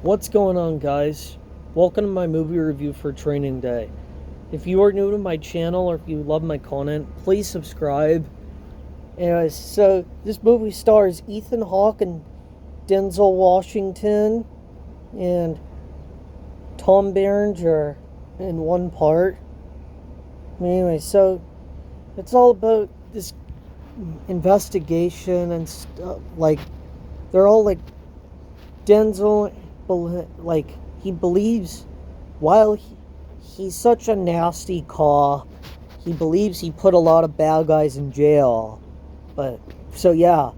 What's going on, guys? Welcome to my movie review for Training Day. If you are new to my channel or if you love my content, please subscribe. Anyways, so this movie stars Ethan Hawke and Denzel Washington and Tom Berenger in one part. Anyway, so it's all about this investigation and stuff. Like, they're all like Denzel, like, he believes while he's such a nasty cop, he believes he put a lot of bad guys in jail. But so yeah,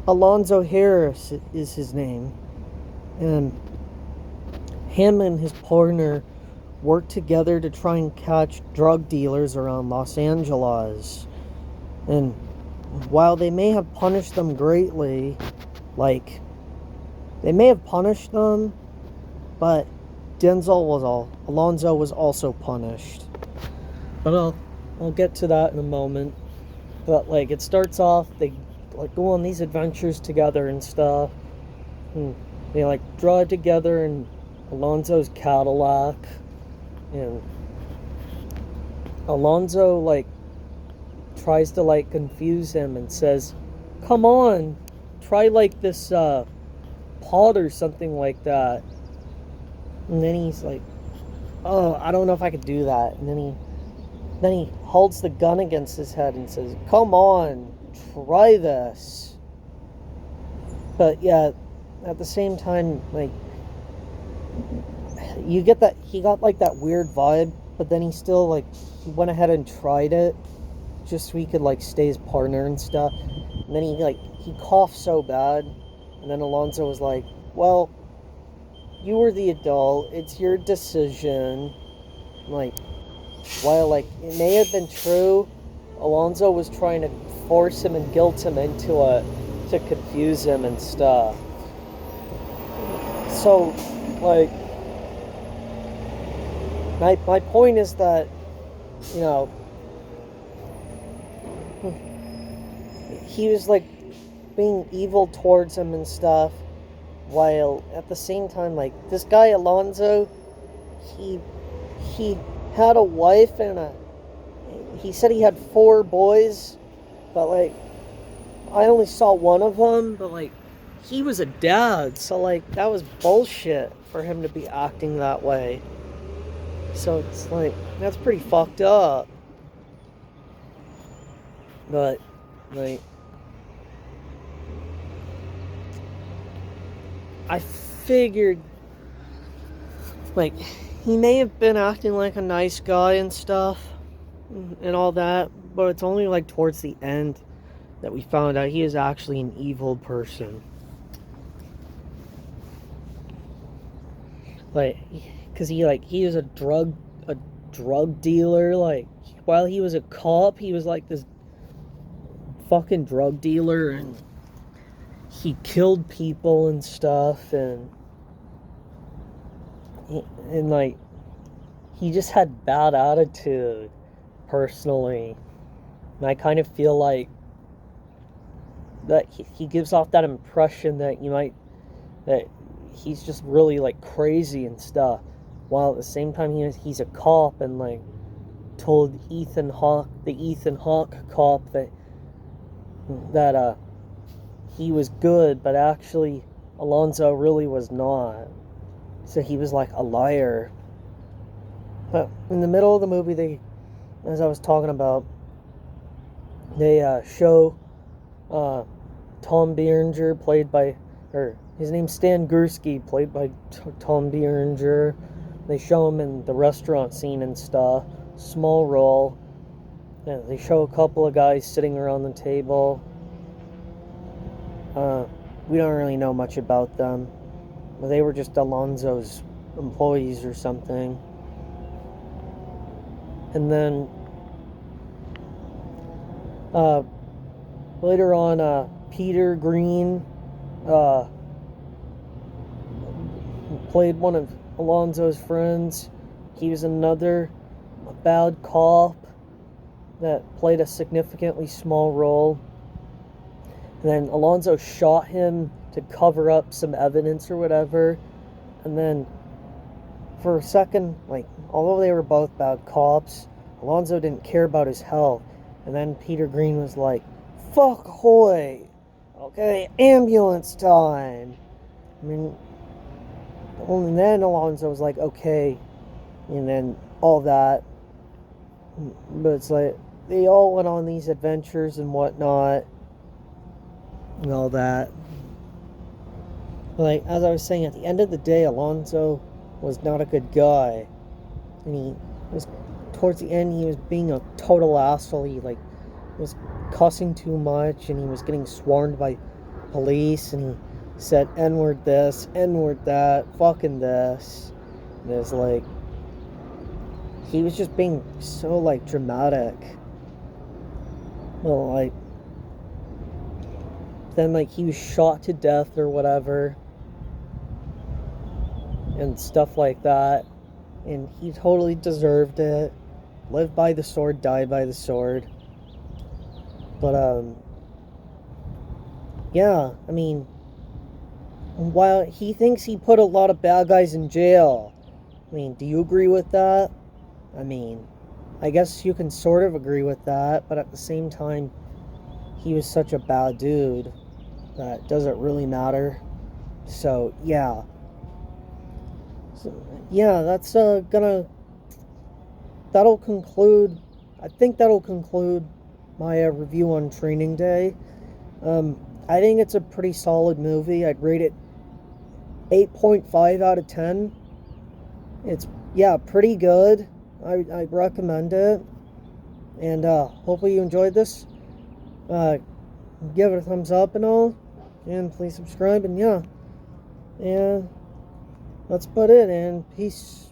Alonzo Harris is his name, and him and his partner work together to try and catch drug dealers around Los Angeles. And while they may have punished them greatly, like, they may have punished them, but Alonzo was also punished. But I'll get to that in a moment. But like, it starts off, they like go on these adventures together and stuff. And they like drive together in Alonzo's Cadillac, and Alonzo like tries to like confuse him and says, "Come on, try like this pot or something like that." And then he's like, "Oh, I don't know if I could do that." And then he holds the gun against his head and says, "Come on, try this." But yeah, at the same time, like, you get that he got like that weird vibe, but then he still like he went ahead and tried it just so he could like stay his partner and stuff. And then he coughed so bad, and then Alonzo was like, "Well, you were the adult, it's your decision." Like, while like it may have been true, Alonzo was trying to force him and guilt him into it to confuse him and stuff. So like, my point is that, you know, he was like being evil towards him and stuff, while at the same time, like, this guy Alonzo, he had a wife and he said he had 4 boys, but like, I only saw one of them, but like, he was a dad, so like, that was bullshit for him to be acting that way. So it's like, that's pretty fucked up. But like, I figured, like, he may have been acting like a nice guy and stuff and all that, but it's only like towards the end that we found out he is actually an evil person. Like, because he is a drug dealer. Like, while he was a cop, he was like this fucking drug dealer, and he killed people and stuff, and like, he just had bad attitude personally. And I kind of feel like that he gives off that impression that that he's just really like crazy and stuff, while at the same time he's a cop, and like told the Ethan Hawke cop that he was good, but actually Alonzo really was not. So he was like a liar. But in the middle of the movie, they, as I was talking about, they show Tom Berenger, played by, or his name's Stan Gursky, played by Tom Berenger. They show him in the restaurant scene and stuff, small role. And they show a couple of guys sitting around the table. We don't really know much about them. They were just Alonzo's employees or something. And then later on, Peter Green played one of Alonzo's friends. He was another bad cop that played a significantly small role. And then Alonzo shot him to cover up some evidence or whatever. And then for a second, like, although they were both bad cops, Alonzo didn't care about his health. And then Peter Green was like, fuck Hoy! Okay, ambulance time! I mean, only then Alonzo was like, okay, and then all that. But it's like, they all went on these adventures and whatnot, and all that. Like, as I was saying, at the end of the day, Alonzo was not a good guy. And he was, towards the end, he was being a total asshole. He, like, was cussing too much, and he was getting swarmed by police, and he said N-word this, N-word that, fucking this. And it's like, he was just being so, like, dramatic. Well, like, then, like, he was shot to death or whatever, and stuff like that, and he totally deserved it. Lived by the sword, died by the sword. But, yeah, I mean, while he thinks he put a lot of bad guys in jail, I mean, do you agree with that? I mean, I guess you can sort of agree with that, but at the same time, he was such a bad dude that doesn't really matter. So, yeah. So, yeah, that's that'll conclude, I think that'll conclude my review on Training Day. I think it's a pretty solid movie. I'd rate it 8.5 out of 10. It's, yeah, pretty good. I'd recommend it. And hopefully you enjoyed this. Give it a thumbs up and all. And please subscribe. And yeah. And that's about it. And peace.